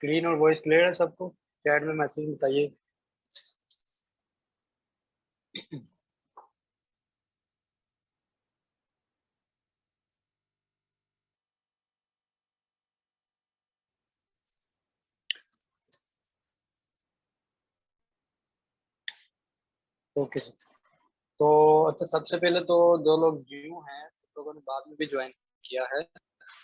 Screen और voice clear है सबको? चैट में मैसेज बताइए। Okay sir. तो अच्छा, सबसे पहले तो जो लोग न्यू हैं उन लोगों ने बाद में भी ज्वाइन किया है,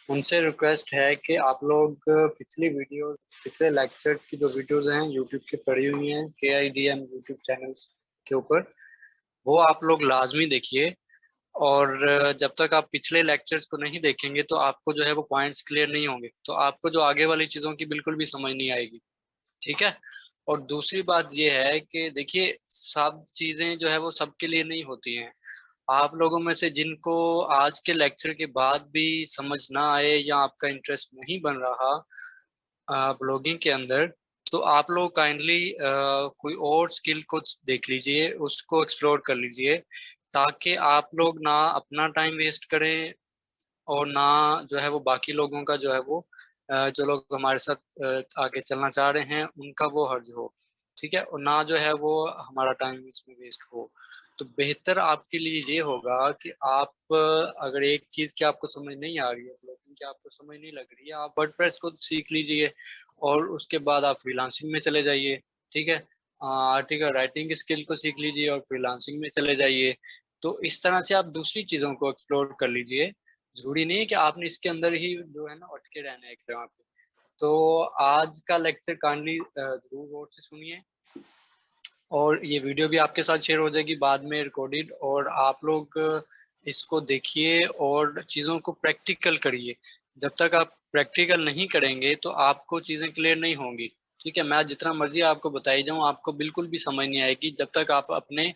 उनसे रिक्वेस्ट है कि आप लोग पिछली वीडियो, पिछले लेक्चर्स की जो वीडियोस हैं यूट्यूब की पड़ी हुई हैं KIDM यूट्यूब चैनल के ऊपर, वो आप लोग लाजमी देखिए। और जब तक आप पिछले लेक्चर्स को नहीं देखेंगे तो आपको जो है वो पॉइंट्स क्लियर नहीं होंगे, तो आपको जो आगे वाली चीजों की बिल्कुल भी समझ नहीं आएगी। ठीक है। और दूसरी बात ये है कि देखिए, सब चीजें जो है वो सबके लिए नहीं होती हैं। आप लोगों में से जिनको आज के लेक्चर के बाद भी समझ ना आए या आपका इंटरेस्ट नहीं बन रहा ब्लॉगिंग के अंदर, तो आप लोग काइंडली कोई और स्किल को देख लीजिए, उसको एक्सप्लोर कर लीजिए, ताकि आप लोग ना अपना टाइम वेस्ट करें और ना जो है वो बाकी लोगों का जो है वो जो लोग हमारे साथ आगे चलना चाह रहे हैं उनका वो हर्ज हो। ठीक है। और ना जो है वो हमारा टाइम इसमें वेस्ट हो। तो बेहतर आपके लिए ये होगा कि आप अगर एक चीज की आपको समझ नहीं आ रही है, ब्लॉगिंग की आपको समझ नहीं लग रही है, आप वर्डप्रेस को सीख लीजिए और उसके बाद आप फ्रीलांसिंग में चले जाइए। ठीक है। आर्टिकल राइटिंग स्किल को सीख लीजिए और फ्रीलांसिंग में चले जाइए। तो इस तरह से आप दूसरी चीजों को एक्सप्लोर कर लीजिए। जरूरी नहीं है कि आपने इसके अंदर ही जो है ना अटके रहना है एक जगह पे। तो आज का लेक्चर काइंडली जरूर गौर से सुनिए, और ये वीडियो भी आपके साथ शेयर हो जाएगी बाद में रिकॉर्डेड, और आप लोग इसको देखिए और चीज़ों को प्रैक्टिकल करिए। जब तक आप प्रैक्टिकल नहीं करेंगे तो आपको चीज़ें क्लियर नहीं होंगी। ठीक है। मैं जितना मर्जी आपको बताई जाऊँ, आपको बिल्कुल भी समझ नहीं आएगी जब तक आप अपने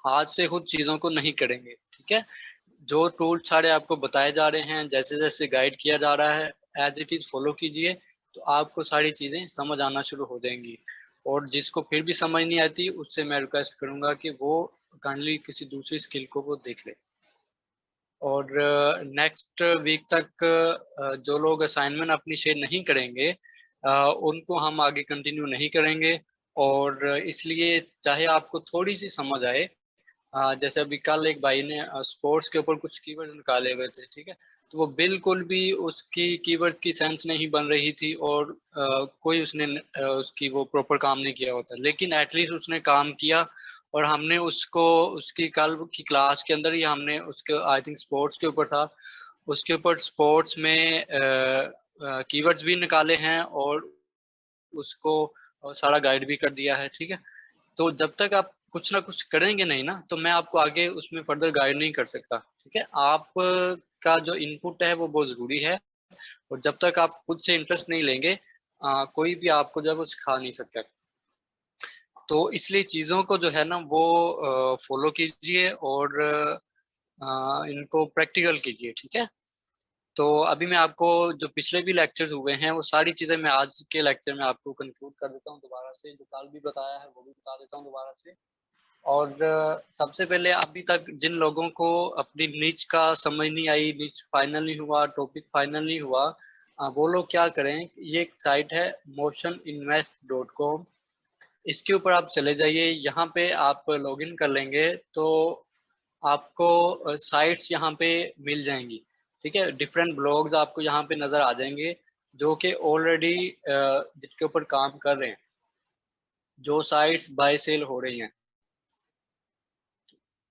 हाथ से खुद चीज़ों को नहीं करेंगे। ठीक है। जो टूल सारे आपको बताए जा रहे हैं, जैसे जैसे गाइड किया जा रहा है, एज इट इज फॉलो कीजिए, तो आपको सारी चीजें समझ आना शुरू हो जाएंगी। और जिसको फिर भी समझ नहीं आती उससे मैं रिक्वेस्ट करूंगा कि वो काइंडली किसी दूसरी स्किल को वो देख ले। और नेक्स्ट वीक तक जो लोग असाइनमेंट अपनी शेयर नहीं करेंगे उनको हम आगे कंटिन्यू नहीं करेंगे। और इसलिए चाहे आपको थोड़ी सी समझ आए, जैसे अभी कल एक भाई ने स्पोर्ट्स के ऊपर कुछ कीवर्ड निकाले हुए थे। ठीक है। तो वो बिल्कुल भी उसकी कीवर्ड्स की सेंस नहीं बन रही थी, और कोई उसने उसकी वो प्रॉपर काम नहीं किया होता, लेकिन एटलीस्ट उसने काम किया। और हमने उसको उसकी कल की क्लास के अंदर ही हमने उसके, आई थिंक स्पोर्ट्स के ऊपर था, उसके ऊपर स्पोर्ट्स में कीवर्ड्स भी निकाले हैं और उसको सारा गाइड भी कर दिया है। ठीक है। तो जब तक आप कुछ ना कुछ करेंगे नहीं ना, तो मैं आपको आगे उसमें फर्दर गाइड नहीं कर सकता। ठीक है। आप का जो इनपुट है वो बहुत जरूरी है, और जब तक आप खुद से इंटरेस्ट नहीं लेंगे कोई भी आपको जो है वो सिखा नहीं सकता। तो इसलिए चीज़ों को जो है ना वो फॉलो कीजिए और इनको प्रैक्टिकल कीजिए। ठीक है। तो अभी मैं आपको जो पिछले भी लेक्चर्स हुए हैं वो सारी चीज़ें मैं आज के लेक्चर में आपको कंक्लूड कर देता हूँ दोबारा से, जो कल भी बताया है वो भी बता देता हूँ दोबारा से। और सबसे पहले अभी तक जिन लोगों को अपनी नीच का समझ नहीं आई, नीच फाइनल नहीं हुआ, टॉपिक फाइनल नहीं हुआ, वो लोग क्या करें, ये एक साइट है motioninvest.com। इसके ऊपर आप चले जाइए, यहाँ पे आप लॉगिन कर लेंगे तो आपको साइट्स यहाँ पे मिल जाएंगी। ठीक है। डिफरेंट ब्लॉग्स आपको यहाँ पे नजर आ जाएंगे जो कि ऑलरेडी जिसके ऊपर काम कर रहे हैं, जो साइट्स बाय सेल हो रही हैं।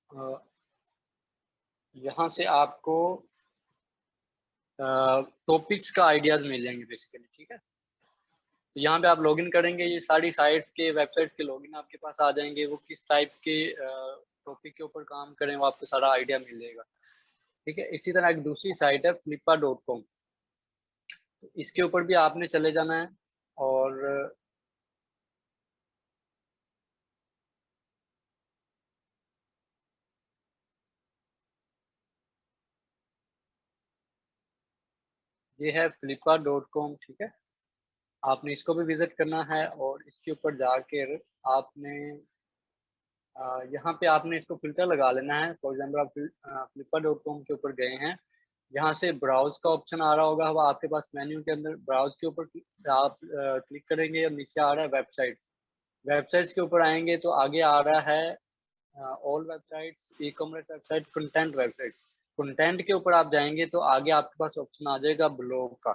अ, यहाँ से आपको टॉपिक्स का आइडियाज मिल जाएंगे बेसिकली। ठीक है। तो यहाँ पे आप लॉगिन करेंगे, ये सारी साइट्स के, वेबसाइट्स के लॉगिन आपके पास आ जाएंगे, वो किस टाइप के टॉपिक के ऊपर काम करें वो आपको सारा आइडिया मिल जाएगा। ठीक है। इसी तरह एक दूसरी साइट है flippa.com, इसके ऊपर भी आपने चले जाना है। और ये है flippa.com। ठीक है। आपने इसको भी विजिट करना है, और इसके ऊपर जाकर आपने यहाँ पे आपने इसको फिल्टर लगा लेना है। फॉर एग्जाम्पल आप flippa.com के ऊपर गए हैं, यहाँ से ब्राउज का ऑप्शन आ रहा होगा, वो आपके पास मेन्यू के अंदर ब्राउज के ऊपर आप क्लिक करेंगे और नीचे आ रहा है वेबसाइट्स। वेबसाइट्स के ऊपर आएंगे तो आगे आ रहा है all websites, e commerce website, content website. Content के ऊपर आप जाएंगे तो आगे आपके पास ऑप्शन आ जाएगा ब्लॉग का।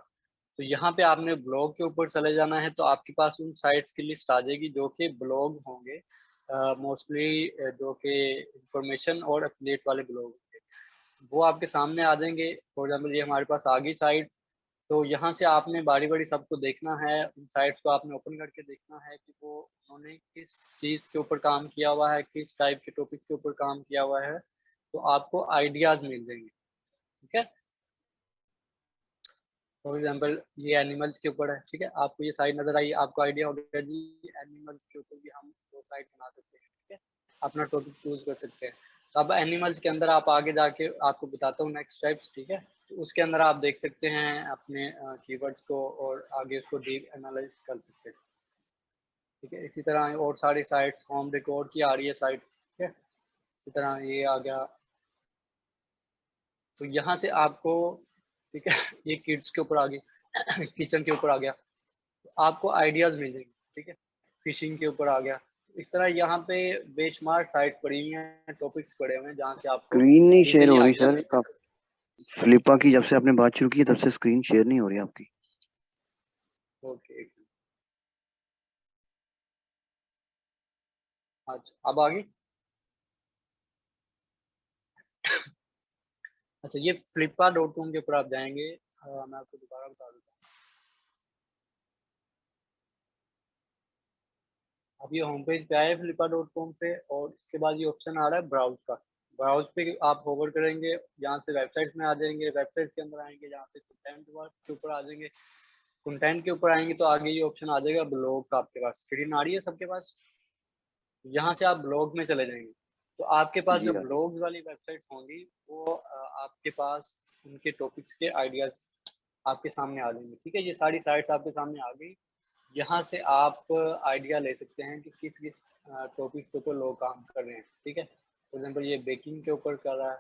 तो यहाँ पे आपने ब्लॉग के ऊपर चले जाना है, तो आपके पास उन साइट्स की लिस्ट आ जाएगी जो कि ब्लॉग होंगे, मोस्टली जो कि इंफॉर्मेशन और एफिलिएट वाले ब्लॉग होंगे, वो आपके सामने आ जाएंगे। फॉर एग्जाम्पल ये हमारे पास आ गई साइट। तो यहाँ से आपने बारी बारी सबको देखना है, उन साइट्स को आपने ओपन करके देखना है कि वो उन्होंने किस चीज़ के ऊपर काम किया हुआ है, किस टाइप के टॉपिक के ऊपर काम किया हुआ है, तो आपको आइडियाज मिल जाएंगे। ठीक है, फॉर एग्जाम्पल ये एनिमल्स के ऊपर है, ठीक है, आपको ये साइट नजर आई, आपको आइडिया हो गया जी एनिमल्स के ऊपर भी हम वो साइट बना सकते हैं। ठीक है, अपना टॉपिक चूज कर सकते हैं। तो अब एनिमल्स के अंदर आप आगे जाके आपको बताता हूँ नेक्स्ट स्टेप्स। ठीक है, तो उसके अंदर आप देख सकते हैं अपने कीवर्ड्स को और आगे उसको डीप एनालाइज कर सकते हैं। ठीक है, इसी तरह और सारी साइट्स, होम रिकॉर्ड की आ रही है साइट। ठीक है, इसी तरह ये आ गया। तो यहाँ से आपको, ठीक है, ये किड्स के ऊपर आ गई किचन के ऊपर आ गया, तो आपको आइडियाज मिल जाएंगे। ठीक है, फिशिंग के ऊपर आ गया। इस तरह यहाँ पे बेशुमार साइट्स पड़ी हुई हैं, टॉपिक्स पड़े हुए हैं जहाँ से आपको स्क्रीन नहीं शेयर इजीली हो रही आइडिया सर। मिल जाए। फ्लिपा की जब से आपने बात शुरू की तब से स्क्रीन शेयर नहीं हो रही आपकी। ओके, अच्छा अब आ गई। अच्छा, ये flippa.com के ऊपर आप जाएंगे। मैं आपको दोबारा बता देता हूँ। अब ये होम पेज पे आए flippa.com पे, और इसके बाद ये ऑप्शन आ रहा है ब्राउज का। ब्राउज पे आप होवर करेंगे, यहाँ से वेबसाइट में आ जाएंगे, वेबसाइट के अंदर आएंगे, यहाँ से कंटेंट के ऊपर आ जाएंगे। कंटेंट के ऊपर आएंगे तो आगे ये ऑप्शन आ जाएगा ब्लॉग का। आपके पास स्क्रीन आ रही है सबके पास, यहाँ से आप ब्लॉग में चले जाएंगे। तो आपके पास जी जो आ गई। ब्लॉग वाली वेबसाइट्स होंगी वो आपके पास उनके टॉपिक्स के आइडियाज आपके सामने आ जाएंगे। ठीक है, ये सारी साइट्स आपके सामने आ गई। यहाँ से आप आइडिया ले सकते हैं कि किस किस टॉपिक के ऊपर लोग काम कर रहे हैं। ठीक है, फॉर एग्जाम्पल ये बेकिंग के ऊपर कर रहा है,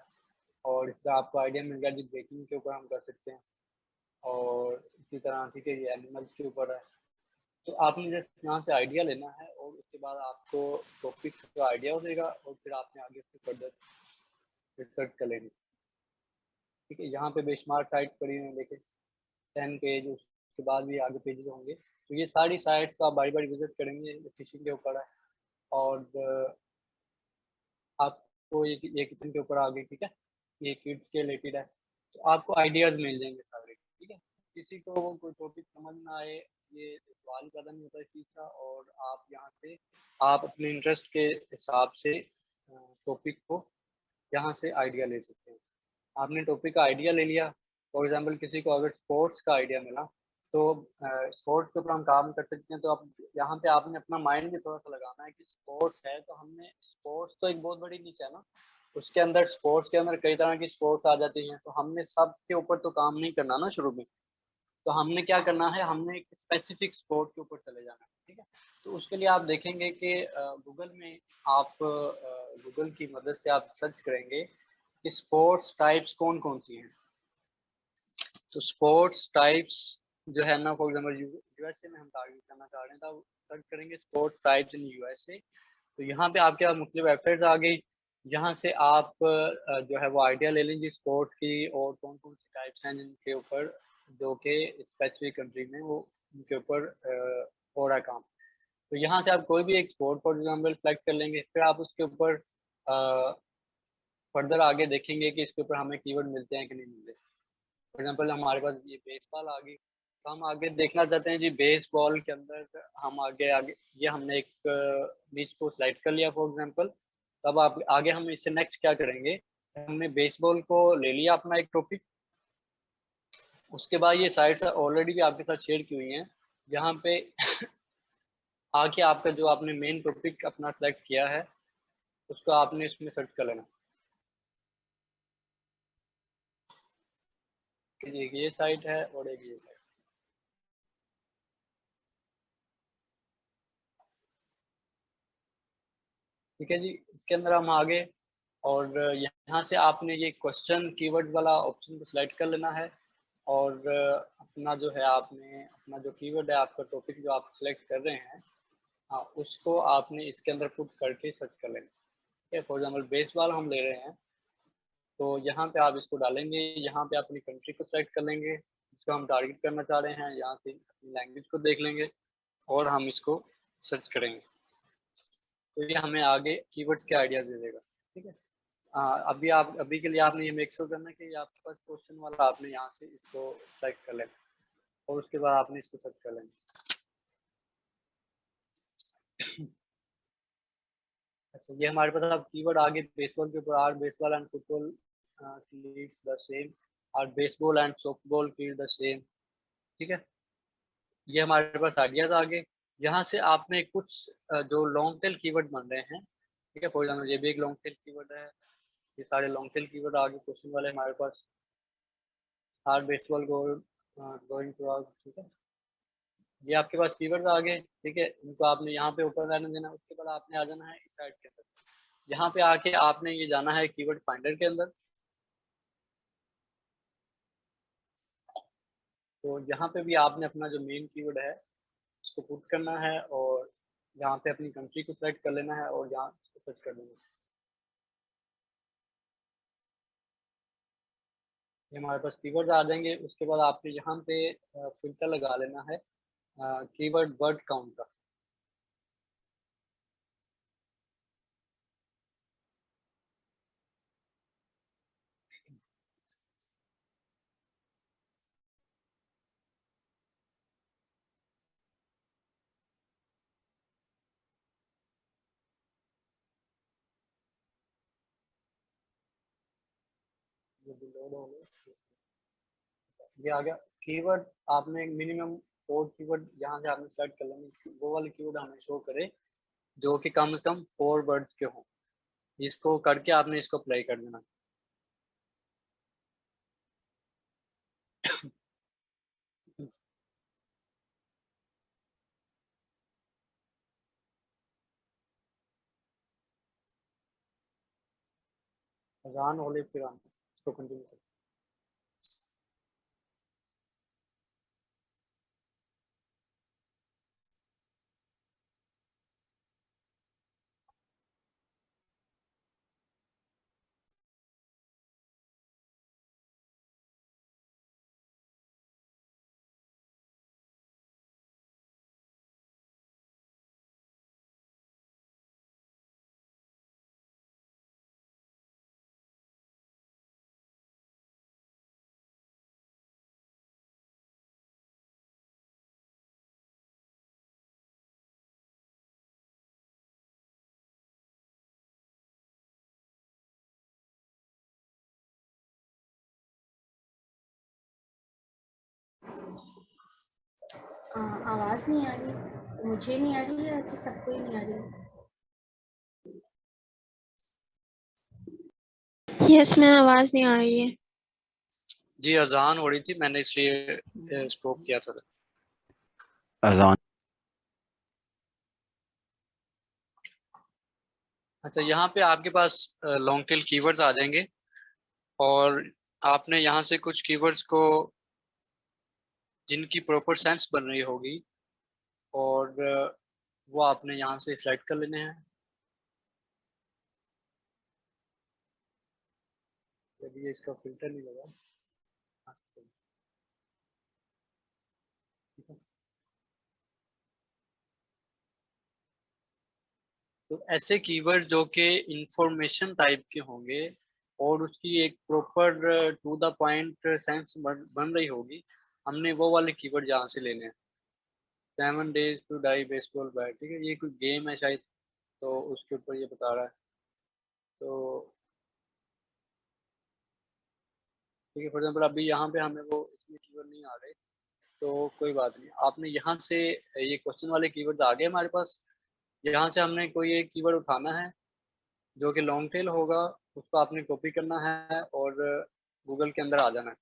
और इसका आपको आइडिया मिल गया कि बेकिंग के ऊपर हम कर सकते हैं। और इसी तरह, ठीक है, ये एनिमल्स के ऊपर है। तो आपने जस्ट यहाँ से आइडिया लेना है, और उसके बाद आपको टॉपिक का आइडिया हो जाएगा, और फिर आपने आगे उसके फर्दर रिसर्च कर लेनी। ठीक है, यहाँ पे बेशुमार साइट पड़ी हुई है, देखिए 10 पेज, उसके बाद भी आगे पेजेस होंगे। तो ये सारी साइट्स का बारी बारी विजिट करेंगे, फिशिंग के ऊपर है, और आपको ये किचन के ऊपर आ गई। ठीक है, ये किड्स के रिलेटेड है, तो आपको आइडियाज मिल जाएंगे सारे। ठीक है, किसी को वो कोई टॉपिक समझ ना आए, ये सवाल पैदा नहीं होता इस चीज़ का, और आप यहाँ से आप अपने इंटरेस्ट के हिसाब से टॉपिक को यहाँ से आइडिया ले सकते हैं। आपने टॉपिक का आइडिया ले लिया, फॉर एग्जांपल किसी को अगर स्पोर्ट्स का आइडिया मिला, तो स्पोर्ट्स के ऊपर हम काम कर सकते हैं। तो आप यहाँ पे आपने अपना माइंड भी थोड़ा सा लगाना है कि स्पोर्ट्स है, तो हमने स्पोर्ट्स तो एक बहुत बड़ी नीच है ना, उसके अंदर स्पोर्ट्स के अंदर कई तरह की स्पोर्ट्स आ जाती हैं, तो हमने सब के ऊपर तो काम नहीं करना ना शुरू में। तो हमने क्या करना है, हमने एक स्पेसिफिक स्पोर्ट के ऊपर चले जाना है। ठीक है, तो उसके लिए आप देखेंगे कि गूगल में आप गूगल की मदद से आप सर्च करेंगे कि स्पोर्ट्स टाइप्स कौन कौन सी हैं। तो स्पोर्ट्स टाइप्स जो है ना, फॉर एग्जाम्पल यूएसए में हम टारगेट करना चाह रहे हैं, तो सर्च करेंगे स्पोर्ट्स टाइप्स इन यूएसए। तो यहाँ पे आपके पास मुख्तलिफ वेबसाइट्स आ गई। यहाँ से आप जो है वो आइडिया ले लीजिए स्पोर्ट की, और कौन कौन सी टाइप्स हैं जिनके ऊपर, जो कि स्पेसिफिक कंट्री में वो उनके ऊपर हो रहा है काम। तो यहाँ से आप कोई भी एक स्पोर्ट फॉर एग्जाम्पल सेलेक्ट कर लेंगे, फिर आप उसके ऊपर फर्दर आगे देखेंगे कि इसके ऊपर हमें कीवर्ड मिलते हैं कि नहीं मिलते। फॉर एग्जाम्पल हमारे पास ये बेसबॉल आ गई, तो हम आगे देखना चाहते हैं जी बेसबॉल के अंदर हम आगे आगे ये हमने एक नीच को सिलेक्ट कर लिया फॉर एग्जाम्पल। तब आप आगे हम इससे नेक्स्ट क्या करेंगे, हमने बेसबॉल को ले लिया अपना एक टॉपिक। उसके बाद ये साइट्स ऑलरेडी भी आपके साथ शेयर की हुई हैं, यहाँ पे आके आपका जो आपने मेन टॉपिक अपना सेलेक्ट किया है उसको आपने इसमें सर्च कर लेना। एक ये साइट है और एक ये साइट। ठीक है जी, इसके अंदर हम आगे और यहाँ से आपने ये क्वेश्चन कीवर्ड वाला ऑप्शन को सिलेक्ट कर लेना है और अपना जो है आपने अपना जो कीवर्ड है, आपका टॉपिक जो आप सिलेक्ट कर रहे हैं, हाँ, उसको आपने इसके अंदर पुट करके सर्च कर लेंगे। ठीक है, फॉर एग्जाम्पल बेसबॉल हम ले रहे हैं, तो यहाँ पे आप इसको डालेंगे, यहाँ पे अपनी कंट्री को सिलेक्ट कर लेंगे जिसको हम टारगेट करना चाह रहे हैं, यहाँ से अपनी लैंग्वेज को देख लेंगे और हम इसको सर्च करेंगे, तो ये हमें आगे कीवर्ड्स के आइडियाज दे देगा। ठीक है, अभी के लिए आपने ये मेक श्योर करना है कि आपके पास क्वेश्चन वाला आपने यहाँ से इसको सेलेक्ट कर लेना और उसके बाद आपने इसको सर्च कर लेना। अच्छा, ये हमारे पास अब कीवर्ड आगे बेसबॉल के ऊपर, are baseball and football leads the same, are baseball and softball feel the same. ठीक है, ये हमारे पास आइडियाज आ गए। यहाँ से आपने कुछ जो लॉन्ग टेल कीवर्ड बन रहे हैं, ठीक है, फॉर एग्जाम्पल ये भी एक लॉन्ग टेल कीवर्ड है, ये सारे लॉन्ग टेल कीवर्ड आगे क्वेश्चन वाले हमारे पास, hard baseball going to out. ठीक है, ये आपके पास कीवर्ड आ गए। ठीक है, इनको आपने यहाँ पे ऊपर रहने देना, उसके बाद आपने आ जाना है इस साइड के अंदर। यहाँ पे आके आपने ये जाना है कीवर्ड फाइंडर के अंदर, तो यहाँ पे भी आपने अपना जो मेन कीवर्ड है उसको पुट करना है और यहाँ पे अपनी कंट्री को सिलेक्ट कर लेना है और यहाँ सर्च कर लेना है। ये हमारे पास कीवर्ड आ जाएंगे। उसके बाद आपने यहाँ पे फिल्टर लगा लेना है कीवर्ड वर्ड काउंट का। ये आ गया कीवर्ड। आपने मिनिमम 4 कीवर्ड यहाँ से आपने सेलेक्ट कर लेंगे, वो वाले कीवर्ड हमें शो करे जो कि कम से कम 4 वर्ड्स के हों। इसको करके आपने इसको अप्लाई कर देना। अजान होले फिर आना, इसको कंटिन्यू करें। आवाज नहीं आ रही, मुझे नहीं आ रही है कि सबको ही नहीं आ रही? यस मैम, आवाज नहीं आ रही है। जी, अजान हो रही थी, मैंने इसलिए स्टॉप किया था। अजान। अच्छा, यहाँ पे आपके पास लॉन्ग टेल कीवर्ड्स आ जाएंगे और आपने यहाँ से कुछ कीवर्ड्स को जिनकी प्रॉपर सेंस बन रही होगी और वो आपने यहाँ से सिलेक्ट कर लेने हैं। यदि ये इसका फिल्टर नहीं लगा, तो ऐसे कीवर्ड जो कि इंफॉर्मेशन टाइप के होंगे और उसकी एक proper to the point sense बन रही होगी, हमने वो वाले कीवर्ड यहाँ से लेने हैं। 7 days to die baseball bat, ठीक है, ये कोई गेम है शायद, तो उसके ऊपर ये बता रहा है। तो ठीक है, फॉर एग्जाम्पल अभी यहाँ पे हमें वो इसमें कीवर्ड नहीं आ रहे, तो कोई बात नहीं। आपने यहाँ से ये क्वेश्चन वाले कीवर्ड आ गए हमारे पास, यहाँ से हमने कोई एक कीवर्ड उठाना है जो कि लॉन्ग टेल होगा, उसको आपने कॉपी करना है और गूगल के अंदर आ जाना है।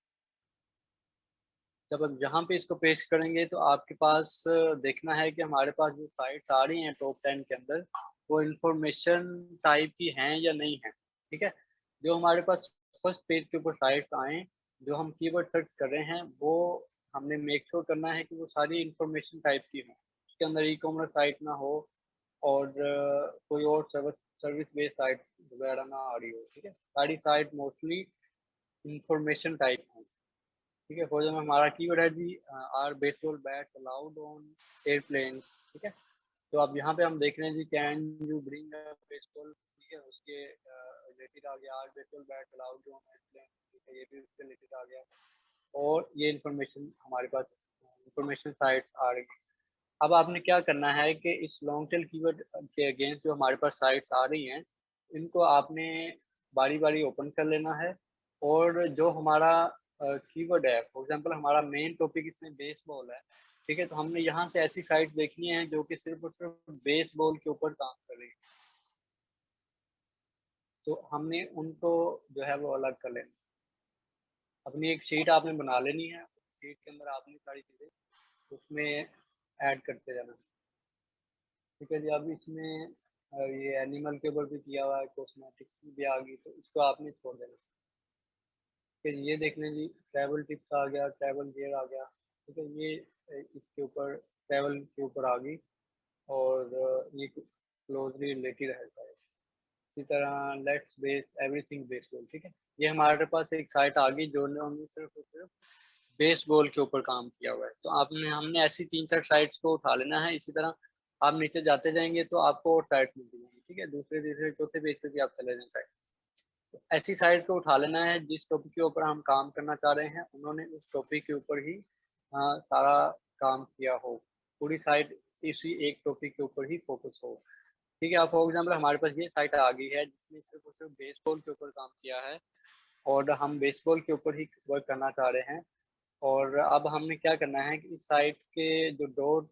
जब आप यहाँ पे इसको पेस्ट करेंगे तो आपके पास देखना है कि हमारे पास जो साइट्स आ रही हैं टॉप 10 के अंदर वो इंफॉर्मेशन टाइप की हैं या नहीं है। ठीक है। जो हमारे पास फर्स्ट पेज के ऊपर साइट्स आए, जो हम कीवर्ड सर्च कर रहे हैं वो हमने मेक श्योर करना है कि वो सारी इंफॉर्मेशन टाइप की हो, उसके अंदर ई कॉमर्स साइट ना हो और कोई और सर्विस बेस्ड साइट वगैरह ना आ रही हो। ठीक है, सारी साइट मोस्टली इंफॉर्मेशन टाइप हो। ठीक है, फॉर एग्जाम्पल हमारा कीवर्ड है जी are baseball bat allowed on airplane. ठीक है, तो अब यहाँ पे हम देख रहे हैं जी can you bring a baseball. ठीक है, उसके रिलेटेड आ गया are baseball bat allowed on airplane. ठीक है, ये भी उसके रिलेटेड आ गया और ये इंफॉर्मेशन हमारे पास इंफॉर्मेशन साइट आ रही है। अब आपने क्या करना है कि इस लॉन्ग टेल कीवर्ड के अगेंस्ट जो हमारे पास साइट्स आ रही हैं इनको आपने बारी बारी ओपन कर लेना है। और जो हमारा कीवर्ड है, फॉर एग्जांपल हमारा मेन टॉपिक इसमें बेसबॉल है। ठीक है, तो हमने यहाँ से ऐसी साइट देखनी है जो कि सिर्फ और सिर्फ बेसबॉल के ऊपर काम कर रही है, तो हमने उनको जो है वो अलग कर लेना। अपनी एक शीट आपने बना लेनी है, शीट के अंदर आपने सारी चीज़ें उसमें ऐड करते जाना। ठीक है जी, अब इसमें ये एनिमल के ऊपर भी किया हुआ है, कॉस्मेटिक्स भी आ गई, तो इसको आपने छोड़ देना। फिर ये देख लें जी, ट्रैवल टिप्स आ गया, ट्रैवल गियर आ गया। ठीक है, ये इसके ऊपर ट्रैवल के ऊपर आ गई और ये क्लोजली रिलेटेड है शायद। इसी तरह लेट्स बेस एवरीथिंग बेसबॉल। ठीक है, ये हमारे पास एक साइट आ गई जो हमने सिर्फ और सिर्फ बेसबॉल के ऊपर काम किया हुआ है। तो आपने हमने ऐसी 3-4 साइट्स को उठा लेना है। इसी तरह आप नीचे जाते जाएंगे तो आपको और साइट मिलती जाएंगी। ठीक है, दूसरे तीसरे चौथे पेज पे भी आप चले जाएं साइट। तो ऐसी साइट को उठा लेना है जिस टॉपिक के ऊपर हम काम करना चाह रहे हैं उन्होंने उस टॉपिक के ऊपर ही सारा काम किया हो, पूरी साइट इसी एक टॉपिक के ऊपर ही फोकस हो। ठीक है, अब फॉर एग्जाम्पल हमारे पास ये साइट आ गई है जिसने सिर्फ और सिर्फ बेसबॉल के ऊपर काम किया है और हम बेसबॉल के ऊपर ही वर्क करना चाह रहे हैं। और अब हमने क्या करना है कि इस साइट के जो डोर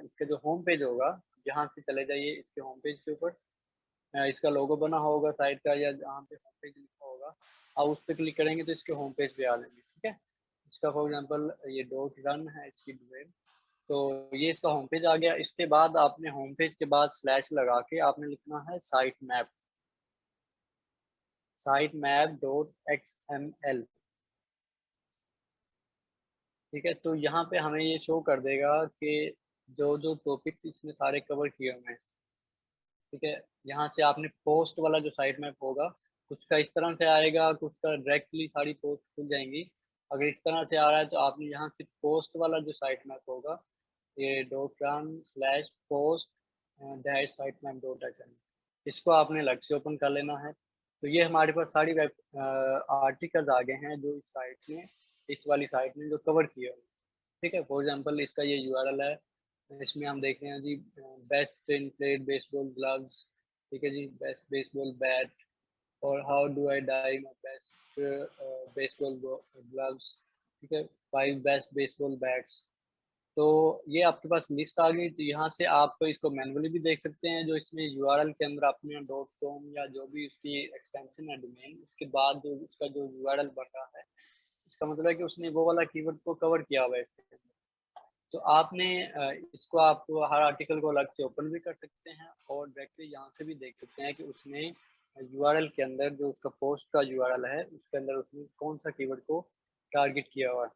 इसका जो होम पेज होगा, जहाँ से चले जाइए इसके होम पेज के ऊपर इसका लोगो बना होगा साइट का या जहाँ पे होम पेज लिखा होगा, आप उस पर क्लिक करेंगे तो इसके होम पेज पे आ जाएंगे। ठीक है, इसका फॉर एग्जांपल ये डॉट रन है इसकी डोमेन, तो ये इसका होम पेज आ गया। इसके बाद आपने होम पेज के बाद स्लैश लगा के आपने लिखना है साइट मैप डॉट XML। ठीक है, तो यहाँ पे हमें ये शो कर देगा कि जो जो टॉपिक्स इसने सारे कवर किए हुए हैं। ठीक है, यहाँ से आपने पोस्ट वाला जो साइट मैप होगा कुछ का इस तरह से आएगा, कुछ का डायरेक्टली सारी पोस्ट खुल जाएंगी। अगर इस तरह से आ रहा है तो आपने यहाँ से पोस्ट वाला जो साइट मैप होगा ये .run/post dash site map .html, इसको आपने अलग से ओपन कर लेना है। तो ये हमारे पास सारी वेब आर्टिकल्स आ गए हैं जो इस साइट में, इस वाली साइट में जो कवर किए हुए। ठीक है, फॉर एग्जांपल इसका ये URL है, इसमें हम देख रहे हैं जी best in played baseball gloves. ठीक है जी, बेस्ट बेसबॉल बैट और how do I dye my best baseball gloves. ठीक है, 5 बेस्ट बेसबॉल बैट्स। तो ये आपके पास लिस्ट आ गई। तो यहाँ से आप इसको मैनुअली भी देख सकते हैं, जो इसमें URL के अंदर आपने .com या जो भी उसकी एक्सटेंशन है डोमेन, उसके बाद जो उसका जो URL बन रहा है इसका मतलब है कि उसने वो वाला कीवर्ड को कवर किया हुआ है इसके अंदर। तो आपने इसको आप हर आर्टिकल को अलग से ओपन भी कर सकते हैं और डायरेक्टली यहाँ से भी देख सकते हैं कि उसने URL के अंदर जो उसका पोस्ट का URL है उसके अंदर उसने कौन सा कीवर्ड को टारगेट किया हुआ है।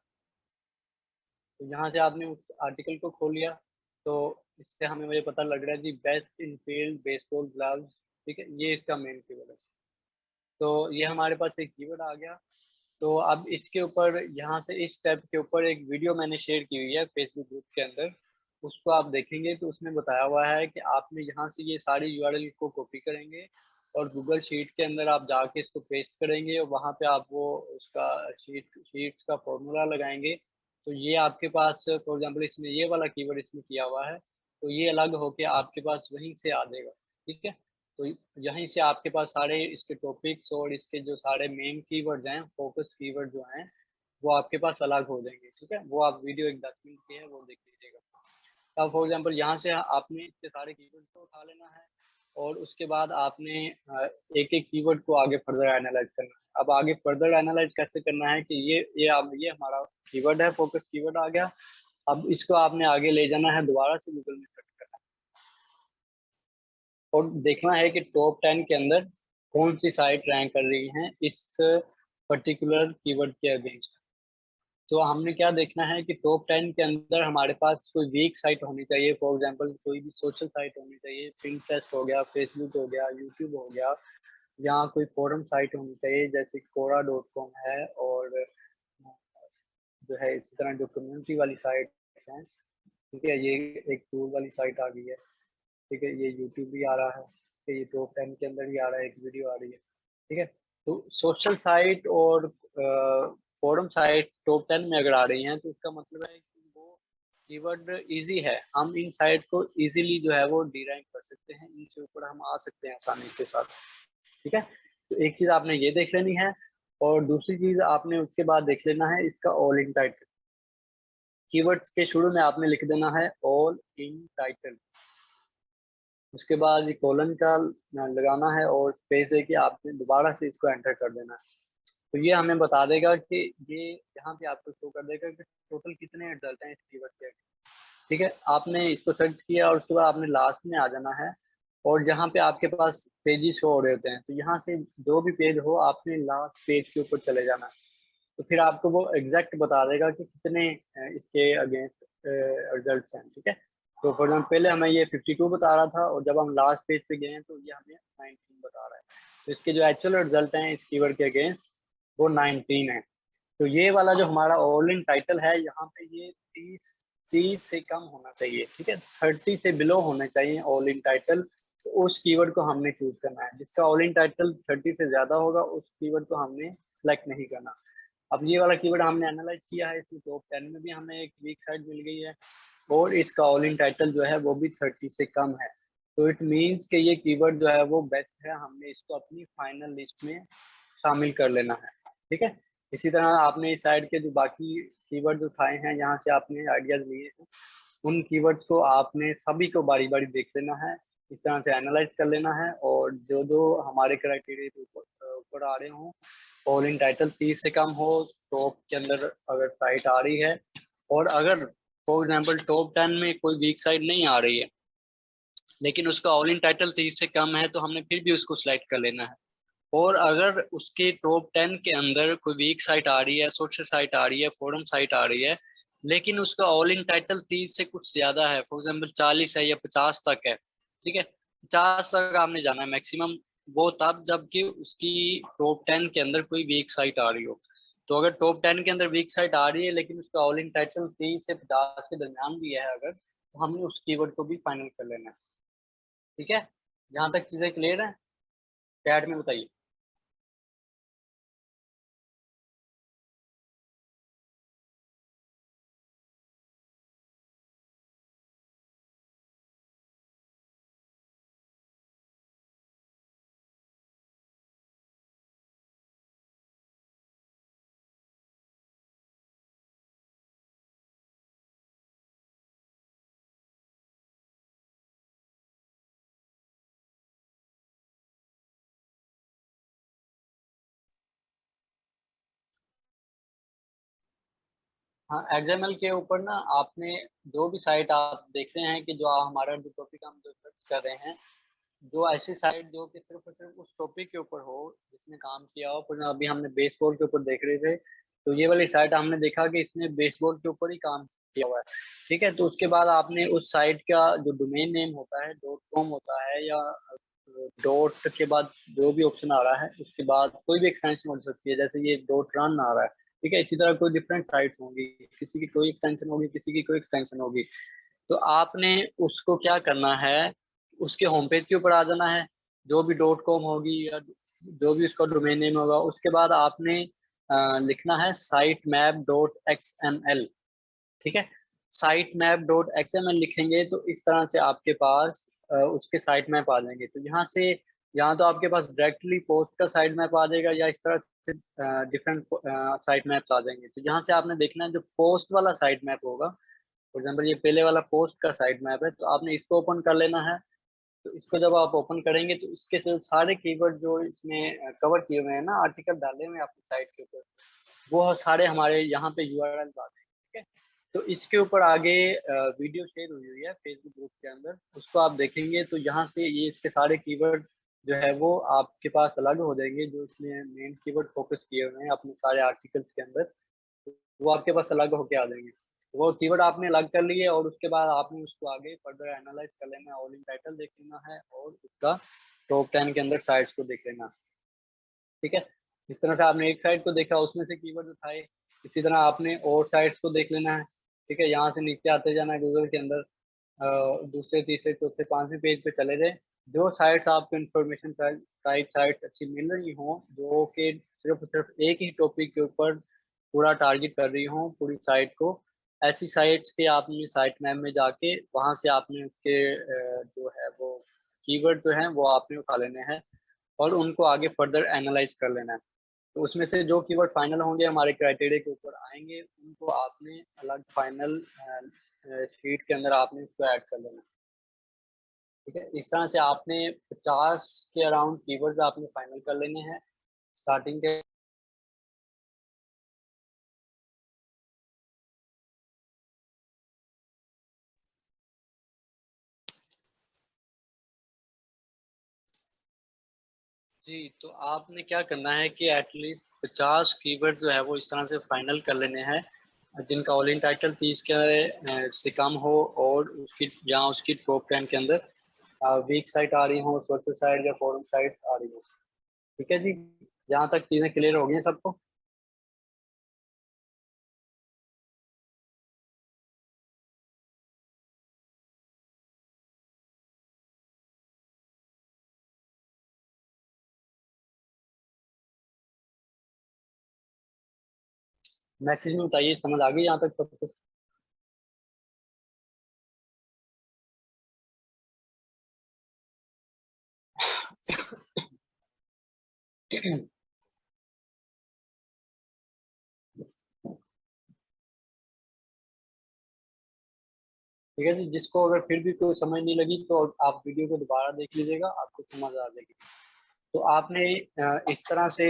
तो यहाँ से आपने उस आर्टिकल को खोल लिया तो इससे हमें मुझे पता लग रहा है जी best infield baseball gloves. ठीक है, ये इसका मेन कीवर्ड है। तो ये हमारे पास एक कीवर्ड आ गया। तो अब इसके ऊपर यहाँ से इस टैब के ऊपर एक वीडियो मैंने शेयर की हुई है फेसबुक ग्रुप के अंदर, उसको आप देखेंगे तो उसमें बताया हुआ है कि आपने यहाँ से ये सारी URL को कॉपी करेंगे और गूगल शीट के अंदर आप जाके इसको पेस्ट करेंगे और वहाँ पे आप वो उसका शीट्स का फॉर्मूला लगाएंगे। तो ये आपके पास फॉर एग्जाम्पल इसमें ये वाला कीवर्ड इसमें किया हुआ है तो ये अलग होके आपके पास वहीं से आ जाएगा। ठीक है, तो यहीं से आपके पास सारे इसके टॉपिक्स और इसके जो सारे मेन कीवर्ड्स हैं, फोकस कीवर्ड जो हैं, वो आपके पास अलग हो जाएंगे। ठीक है, वो आप वीडियो एक 10 मिनट की है वो देख लीजिएगा। अब फॉर एग्जांपल यहाँ से आपने इसके सारे कीवर्ड को उठा लेना है और उसके बाद आपने एक एक कीवर्ड को आगे फर्दर एनालाइज करना है। अब आगे फर्दर एनालाइज कैसे करना है कि ये हमारा कीवर्ड है, फोकस कीवर्ड आ गया। अब इसको आपने आगे ले जाना है, दोबारा से गूगल में सर्च करना है और देखना है कि टॉप 10 के अंदर कौन सी साइट रैंक कर रही हैं इस पर्टिकुलर कीवर्ड के अगेंस्ट। तो हमने क्या देखना है कि टॉप 10 के अंदर हमारे पास कोई वीक साइट होनी चाहिए। फॉर एग्जांपल कोई भी सोशल साइट होनी चाहिए, पिंटरेस्ट हो गया, फेसबुक हो गया, यूट्यूब हो गया, या कोई फोरम साइट होनी चाहिए जैसे quora.com है, और जो है इसी तरह जो कम्युनिटी वाली साइट्स हैं, ठीक है, ये एक टूल वाली साइट आ गई है, ठीक है, ये यूट्यूब भी आ रहा है, ठीक है, ये टॉप 10 के अंदर ही आ रहा है, एक वीडियो आ रही है, ठीक है। तो सोशल साइट और फोरम साइट टॉप 10 में अगर आ रही हैं तो इसका मतलब है कि वो कीवर्ड इजी है, हम इन साइट को इजीली जो है वो डी रैंक कर सकते हैं, इनके ऊपर हम आ सकते हैं आसानी के साथ, ठीक है। तो एक चीज आपने ये देख लेनी है, और दूसरी चीज आपने उसके बाद देख लेना है इसका ऑल इन टाइटल। कीवर्ड्स के शुरू में आपने लिख देना है ऑल इन टाइटल, उसके बाद ये कोलन का लगाना है और स्पेस देके आपने दोबारा से इसको एंटर कर देना है। तो ये हमें बता देगा कि ये यहाँ पे आपको शो कर देगा कि टोटल कितने रिजल्ट हैं इस कीवर्ड के, ठीक है। आपने इसको सर्च किया और उसके बाद आपने लास्ट में आ जाना है, और जहाँ पे आपके पास पेजेस शो हो रहे होते हैं तो यहाँ से जो भी पेज हो आपने लास्ट पेज के ऊपर चले जाना है। तो फिर आपको वो एग्जैक्ट बता देगा कि कितने इसके अगेंस्ट रिजल्ट हैं, ठीक है। तो फॉर एग्जाम्पल पहले हमें ये 52 बता रहा था, और जब हम लास्ट पेज पे गए हैं तो ये हमें 19 बता रहा है। तो इसके जो एक्चुअल रिजल्ट हैं इस कीवर्ड के अगेंस्ट वो 19 है। तो ये वाला जो हमारा ऑल इन टाइटल है, यहाँ पे ये 30 से कम होना चाहिए, ठीक है, 30 से बिलो होने चाहिए ऑल इन टाइटल। तो उस कीवर्ड को हमने चूज करना है, जिसका ऑल इन टाइटल 30 से ज्यादा होगा उस कीवर्ड को हमने सेलेक्ट नहीं करना। अब ये वाला कीवर्ड हमने एनालाइज किया है, इसमें टॉप 10 में भी हमें एक वीक साइड मिल गई है, और इसका ऑल इन टाइटल जो है वो भी 30 से कम है। तो इट मीन्स कि ये कीवर्ड जो है वो बेस्ट है, हमने इसको अपनी फाइनल लिस्ट में शामिल कर लेना है, ठीक है। इसी तरह आपने इस साइड के जो बाकी कीवर्ड उठाए हैं, यहाँ से आपने आइडियाज लिए हैं, उन कीवर्ड्स को आपने सभी को बारी बारी देख लेना है, इस तरह से एनालाइज कर लेना है, और जो जो हमारे क्राइटेरिया के ऊपर आ रहे हों, ऑल इन टाइटल 30 से कम हो, टॉप के अंदर अगर साइट आ रही है, और अगर फॉर एग्जांपल टॉप 10 में कोई वीक साइट नहीं आ रही है लेकिन उसका ऑल इन टाइटल 30 से कम है, तो हमने फिर भी उसको सिलेक्ट कर लेना है। और अगर उसके टॉप 10 के अंदर कोई वीक साइट आ रही है, सोशल साइट आ रही है, फोरम साइट आ रही है, लेकिन उसका ऑल इन टाइटल 30 से कुछ ज्यादा है, फॉर एग्जाम्पल 40 है या 50 तक है, ठीक है, 50 तक आपने जाना है मैक्सिमम, वो तब जबकि उसकी टॉप 10 के अंदर कोई वीक साइट आ रही हो। तो अगर टॉप 10 के अंदर वीक साइट आ रही है लेकिन उसका ऑल इन टाइटल 30 से 50 के दरमियान भी है अगर, तो हमने उस कीवर्ड को भी फाइनल कर लेना है, ठीक है। जहां तक चीजें क्लियर है चैट में बताइए। हाँ, एक्सएमएल के ऊपर ना आपने जो भी साइट आप देख रहे हैं कि जो हमारा जो टॉपिक हम जो सर्च कर रहे हैं, जो ऐसी साइट जो कि सिर्फ और सिर्फ उस टॉपिक के ऊपर हो जिसने काम किया हो, पर अभी हमने बेसबॉल के ऊपर देख रहे थे, तो ये वाली साइट हमने देखा कि इसने बेसबॉल के ऊपर ही काम किया हुआ है, ठीक है। तो उसके बाद आपने उस साइट का जो डोमेन नेम होता है .com होता है, या डॉट के बाद जो भी ऑप्शन आ रहा है उसके बाद कोई भी एक्सटेंशन हो सकती है, जैसे ये .run आ रहा है, ठीक है। इसी तरह कोई डिफरेंट साइट्स होंगी, किसी की कोई एक्सटेंशन होगी, किसी की कोई एक्सटेंशन होगी। तो आपने उसको क्या करना है, उसके होम पेज के ऊपर आ जाना है, जो भी .com होगी या जो भी उसका डोमेन नेम होगा, उसके बाद आपने लिखना है sitemap.xml, ठीक है। sitemap.xml लिखेंगे तो इस तरह से आपके पास उसके साइट मैप आ जाएंगे। तो यहाँ से यहाँ तो आपके पास डायरेक्टली पोस्ट का साइट मैप आ जाएगा, या इस तरह से डिफरेंट साइट मैप्स आ जाएंगे। तो यहाँ से आपने देखना है जो पोस्ट वाला साइट मैप होगा, फॉर एग्जाम्पल ये पहले वाला पोस्ट का साइट मैप है, तो आपने इसको ओपन कर लेना है। तो इसको जब आप ओपन करेंगे तो इसके सारे कीवर्ड जो इसमें कवर किए हुए हैं ना, आर्टिकल डाले हुए हैं अपनी साइट के ऊपर, वो सारे हमारे यहाँ पे यूआरएल आ जाएंगे, ठीक है। तो इसके ऊपर आगे वीडियो शेयर हुई हुई है फेसबुक ग्रुप के अंदर, उसको आप देखेंगे तो यहाँ से ये इसके सारे कीवर्ड जो है वो आपके पास अलग हो जाएंगे, जो इसमें मेन कीवर्ड फोकस किए हुए हैं अपने सारे आर्टिकल्स के अंदर, वो आपके पास अलग होके आ जाएंगे। वो कीवर्ड आपने अलग कर लिए और उसके बाद आपने उसको आगे फर्दर एनालाइज कर लेना है, ऑल इन टाइटल देख लेना है और उसका टॉप 10 के अंदर साइट्स को देख लेना है। ठीक है, इस तरह से आपने एक साइट को देखा, उसमें से कीवर्ड उठाए, इसी तरह आपने और साइट्स को देख लेना है। ठीक है, यहाँ से नीचे आते जाना है गूगल के अंदर, दूसरे तीसरे चौथे पांचवें पेज पे चले जाए। जो साइट्स आपको इंफॉर्मेशन टाइप साइट्स अच्छी मिल रही हों, जो कि सिर्फ सिर्फ एक ही टॉपिक के ऊपर पूरा टारगेट कर रही हों पूरी साइट को, ऐसी साइट्स के आपने साइट मैप में जाके वहां से आपने उसके जो है वो कीवर्ड जो है वो आपने उठा लेने हैं और उनको आगे फर्दर एनालाइज कर लेना है। तो उसमें से जो कीवर्ड फाइनल होंगे हमारे क्राइटेरिया के ऊपर आएंगे, उनको आपने अलग फाइनल शीट के अंदर आपने उसको ऐड कर लेना। ठीक है, इस तरह से आपने 50 के अराउंड कीवर्ड्स आपने फाइनल कर लेने हैं स्टार्टिंग के। जी, तो आपने क्या करना है कि एटलीस्ट 50 कीवर्ड जो है वो इस तरह से फाइनल कर लेने हैं जिनका ऑल इन टाइटल 30 के से कम हो और उसकी जहाँ उसकी टॉप 10 के अंदर वीक साइट आ रही हो, सोशल साइट या फोरम साइट आ रही हो। ठीक है जी, जहाँ तक चीज़ें क्लियर हो गई हैं सबको। मैसेज में बताइए समझ आ गई यहाँ तक सबको। ठीक है जी, जिसको अगर फिर भी कोई समझ नहीं लगी तो आप वीडियो को दोबारा देख लीजिएगा, आपको समझ आ जाएगी। तो आपने इस तरह से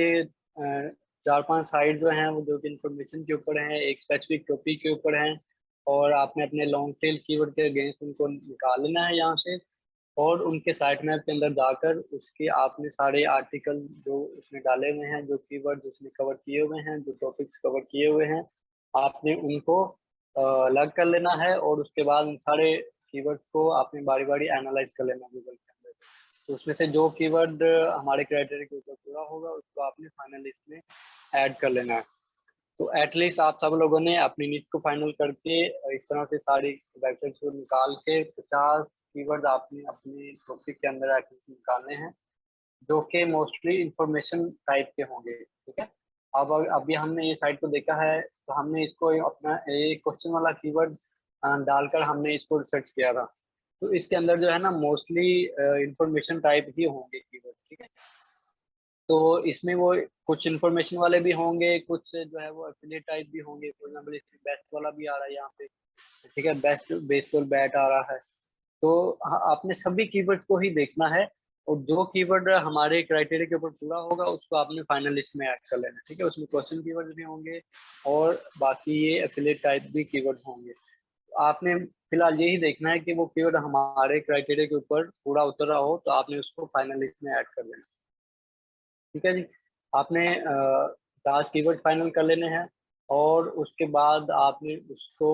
4-5 साइट जो हैं वो जो कि इंफॉर्मेशन के ऊपर हैं, एक स्पेसिफिक टॉपिक के ऊपर हैं, और आपने अपने लॉन्ग टेल कीवर्ड के अगेंस्ट उनको निकाल लेना है यहाँ से, और उनके साइट मैप के अंदर जाकर उसके आपने सारे आर्टिकल जो उसने डाले हुए हैं, जो कीवर्ड उसने कवर किए हुए हैं, जो टॉपिक्स कवर किए हुए हैं, आपने उनको अलग कर लेना है और उसके बाद उन सारे कीवर्ड्स को आपने बारी बारी एनालाइज कर लेना गूगल के अंदर। तो उसमें से जो कीवर्ड हमारे क्राइटेरिया के ऊपर पूरा होगा उसको आपने फाइनल लिस्ट में ऐड कर लेना है। तो एटलीस्ट आप सब लोगों ने अपनी नीड को फाइनल करके इस तरह से सारी वेबसाइट को निकाल के 50 कीवर्ड आपने अपने टॉपिक के अंदर निकालने हैं, जो कि मोस्टली इंफॉर्मेशन टाइप के होंगे। ठीक है, अब अभी हमने ये साइट को देखा है तो हमने इसको अपना एक क्वेश्चन वाला कीवर्ड डालकर हमने इसको रिसर्च किया था। तो इसके अंदर जो है ना मोस्टली इंफॉर्मेशन टाइप ही होंगे कीवर्ड। ठीक है, तो इसमें वो कुछ इन्फॉर्मेशन वाले भी होंगे, कुछ जो है वो एफिलिएट टाइप भी होंगे। फॉर एग्जाम्पल इसमें बेस्ट वाला भी आ रहा है यहाँ पे। ठीक है, बेस्ट बेसबॉल बैट आ रहा है। तो आपने सभी कीवर्ड्स को ही देखना है और जो कीवर्ड हमारे क्राइटेरिया के ऊपर पूरा होगा उसको आपने फाइनल लिस्ट में ऐड कर लेना है। ठीक है, उसमें क्वेश्चन कीवर्ड भी होंगे और बाकी ये एफिलिएट टाइप भी कीवर्ड होंगे। तो आपने फिलहाल यही देखना है कि वो कीवर्ड हमारे क्राइटेरिया के ऊपर पूरा उतर रहा हो, तो आपने उसको फाइनल लिस्ट में ऐड कर लेना। ठीक है जी, आपने 50 कीवर्ड फाइनल कर लेने हैं और उसके बाद आपने उसको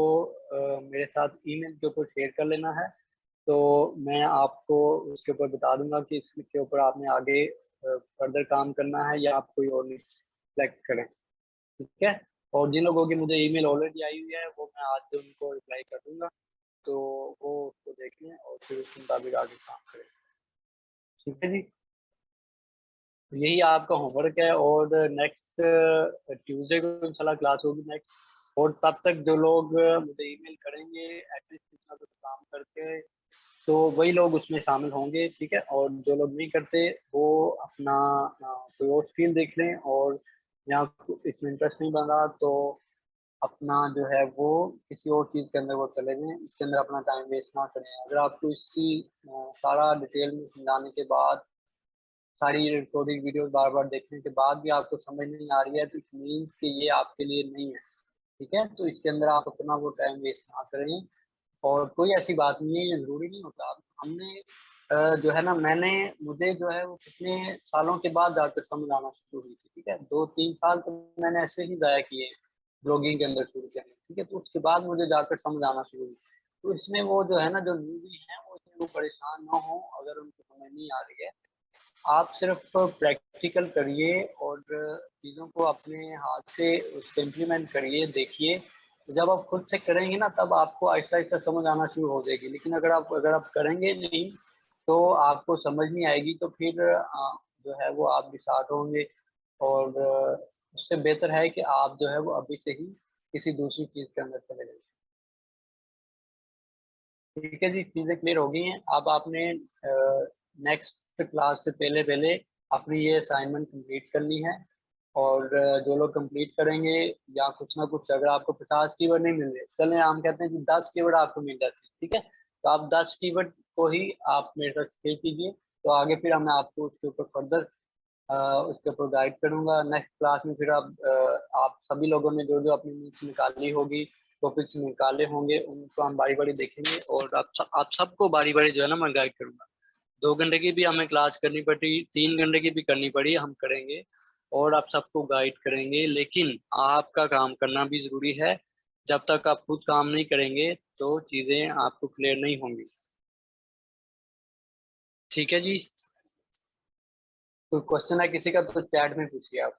मेरे साथ ईमेल के ऊपर शेयर कर लेना है। तो मैं आपको उसके ऊपर बता दूंगा कि इसके ऊपर आपने आगे फर्दर काम करना है या आप कोई और सिलेक्ट करें। ठीक है, और जिन लोगों की मुझे ईमेल ऑलरेडी आई हुई है वो मैं आज उनको रिप्लाई कर दूंगा, तो वो उसको देख लें और फिर उसके मुताबिक आगे काम करें। ठीक है जी, तो यही आपका होमवर्क है और नेक्स्ट ट्यूसडे को इंशाल्लाह क्लास होगी नेक्स्ट। और तब तक जो लोग मुझे ईमेल करेंगे एटलीस्ट इतना कुछ काम करके, तो वही लोग उसमें शामिल होंगे। ठीक है, और जो लोग नहीं करते वो अपना कोई और स्किल देख लें, और यहाँ इसमें इंटरेस्ट नहीं बन रहा तो अपना जो है वो किसी और चीज़ के अंदर वो चले जाएं, इसके अंदर अपना टाइम वेस्ट ना करें। अगर आपको इसी सारा डिटेल में समझाने के बाद, सारी रिकॉर्डिंग वीडियोस बार बार देखने के बाद भी आपको समझ नहीं आ रही है, तो इट मीन्स कि ये आपके लिए नहीं है। ठीक है, तो इसके अंदर आप अपना वो टाइम वेस्ट ना करें। और कोई ऐसी बात नहीं है, ये जरूरी नहीं होता। हमने जो है ना मुझे जो है वो कितने सालों के बाद जाकर समझ आना शुरू हुई थी। ठीक है, 2-3 साल तो मैंने ऐसे ही ज़ाया किए ब्लॉगिंग के अंदर शुरू किया। ठीक है, तो उसके बाद मुझे जाकर समझ आना शुरू हुई। तो इसमें वो जो है ना, जो न्यूबी हैं वो इसमें वो परेशान ना हो अगर उनको समझ नहीं आ रही है। आप सिर्फ प्रैक्टिकल करिए और चीज़ों को अपने हाथ से उसको इम्प्लीमेंट करिए, देखिए। तो जब आप खुद से करेंगे ना, तब आपको आहिस्ता आहिस्ता समझ आना शुरू हो जाएगी। लेकिन अगर आप करेंगे नहीं तो आपको समझ नहीं आएगी, तो फिर जो है वो आप डिसहार्ट होंगे। और उससे बेहतर है कि आप जो है वो अभी से ही किसी दूसरी चीज़ के अंदर चले जाइए। ठीक है जी, चीज़ें क्लियर हो गई हैं। अब आपने नेक्स्ट क्लास से पहले पहले अपनी ये असाइनमेंट कंप्लीट करनी है। और जो लोग कंप्लीट करेंगे, या कुछ ना कुछ, अगर आपको 50 कीवर्ड नहीं मिल रहे, चलें हम कहते हैं कि 10 कीवर्ड आपको मिल जाते हैं। ठीक है, तो आप 10 कीवर्ड को ही आप मेरे साथ शेयर कीजिए। तो आगे फिर मैं आपको उसके ऊपर फर्दर उसके ऊपर गाइड करूंगा नेक्स्ट क्लास में। फिर आप सभी लोगों ने जो जो अपनी नोट्स निकाली होगी, टॉपिक्स निकाले होंगे, उनको हम बारी बारी देखेंगे। और आप सबको बारी बारी जो है ना मैं गाइड करूंगा। 2 घंटे की भी हमें क्लास करनी पड़ी, 3 घंटे की भी करनी पड़ी, हम करेंगे और आप सबको गाइड करेंगे। लेकिन आपका काम करना भी जरूरी है। जब तक आप खुद काम नहीं करेंगे तो चीजें आपको क्लियर नहीं होंगी। ठीक है जी, कोई क्वेश्चन है किसी का तो चैट में पूछिए आप।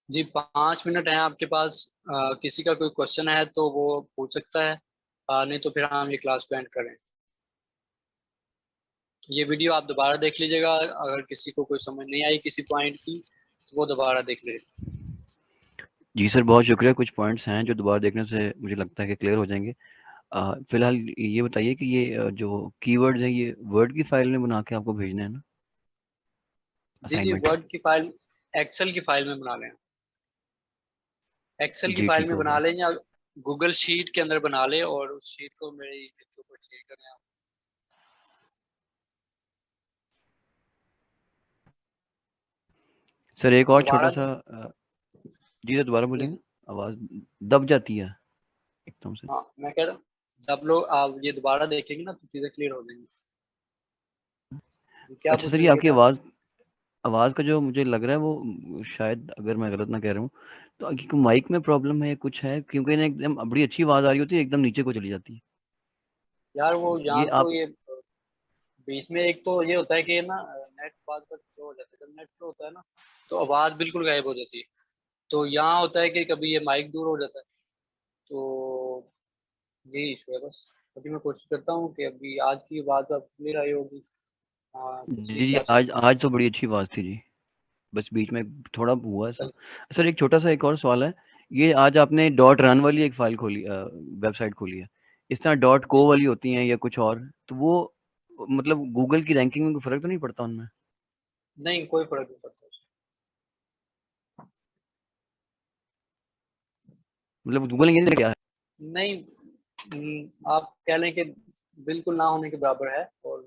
जी, 5 मिनट है आपके पास। किसी का कोई क्वेश्चन है तो वो पूछ सकता है। नहीं तो फिर हम ये क्लास को एंड करें। ये वीडियो आप दोबारा देख लीजिएगा, अगर किसी को कोई समझ नहीं आई किसी पॉइंट की तो वो दोबारा देख ले। जी सर, बहुत शुक्रिया। कुछ पॉइंट्स हैं जो दोबारा देखने से मुझे लगता है कि क्लियर हो जाएंगे। फिलहाल ये बताइए कि ये जो कीवर्ड्स हैं ये वर्ड की फाइल में बना के आपको भेजने हैं ना, जी जी, असाइनमेंट? वर्ड की फाइल, एक्सेल की फाइल में बना लें। एक्सेल की जी फाइल ठीक में हो बना गया। लें, या गूगल शीट के अंदर बना लें और उस शीट को मेरे ऊपर शेयर करें आप। सर एक और छोटा दोबारा सा जी सर दोबारा बोलेंगे, आवाज़ दब जाती है एकदम से। हाँ, मैं कह रहा हूँ जब लोग आप ये दोबारा देखेंगे ना तो चीजें क्लियर हो जाएंगी। क्या अच्छा सर, पूछने ये लगे आपकी थे आप? आवाज़ आवाज़ का जो मुझे लग रहा है वो शायद, अगर मैं गलत ना कह रहा हूँ, तो माइक में प्रॉब्लम है या कुछ है, क्योंकि ना एकदम बड़ी अच्छी आवाज़ आ रही होती है, एकदम नीचे को चली जाती है। यार वो ये यहाँ तो आप ये बीच में एक तो ये होता है कि ना, नेट बाद पर स्लो हो जाता है। जब नेट स्लो होता है ना तो आवाज बिल्कुल गायब हो जाती है। तो यहाँ होता है कि कभी ये माइक दूर हो जाता है। तो यही इशू है बस। अभी मैं कोशिश करता हूँ कि अभी आज की बात अब क्लियर आई होगी। हाँ, जी पिछली जी, क्लास से। आज आज तो बड़ी अच्छी आवाज़ थी जी। बस बीच में थोड़ा हुआ ऐसा। चल, सर एक छोटा सा एक और सवाल है। ये आज आपने डॉट रन वाली एक फाइल खोली, वेबसाइट खोली है, इस तरह डॉट जी को वाली होती हैं या कुछ और, तो वो मतलब गूगल की रैंकिंग में कोई फर्क तो नहीं पड़ता उनमें? नहीं, कोई फर्क नहीं पड़ता उससे। मतलब गूगल ये क्या है? नहीं, आप कह लें कि बिल्कुल ना होने के बराबर है। और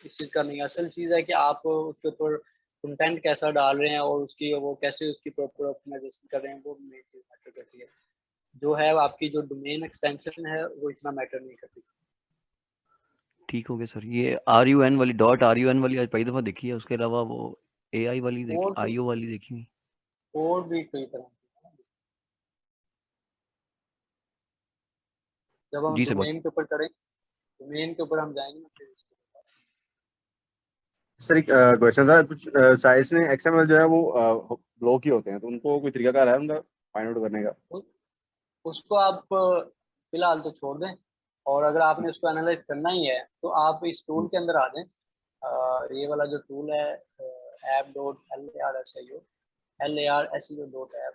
इस चीज़ का नहीं, असल चीज़ है कि आप उसके ऊपर कंटेंट कैसा डाल रहे हैं और उसकी वो कैसे उसकी प्रॉपर ऑप्टिमाइजेशन कर रहे हैं, वो मेन चीज़ मैटर करती है। जो है आपकी जो डोमेन एक्सटेंशन है वो इतना मैटर नहीं करती। ठीक हो गया सर। ये RUN वाली, डॉट RUN वाली आज पहली दफ़ा देखी है, उसके अलावा वो AI वाली देखी, और IO वाली देखी नहीं। और भी कई तरह की है। जब हम जी सर बहुत। डोमेन के ऊपर करें, डोमेन के ऊपर हम जाएंगे ना, फिर उसके बाद। सर एक क्वेश्चन था। कुछ साइट्स में XML जो है वो ब्लॉक ही होते हैं, तो उनको कोई तरीका कार है उनका फाइंड आउट करने का? उ- उसको आप फिलहाल तो छोड़ दें। और अगर आपने उसको एनालाइज करना ही है तो आप इस टूल के अंदर आ जाएं। ये वाला जो टूल है, app.LARSEO.app,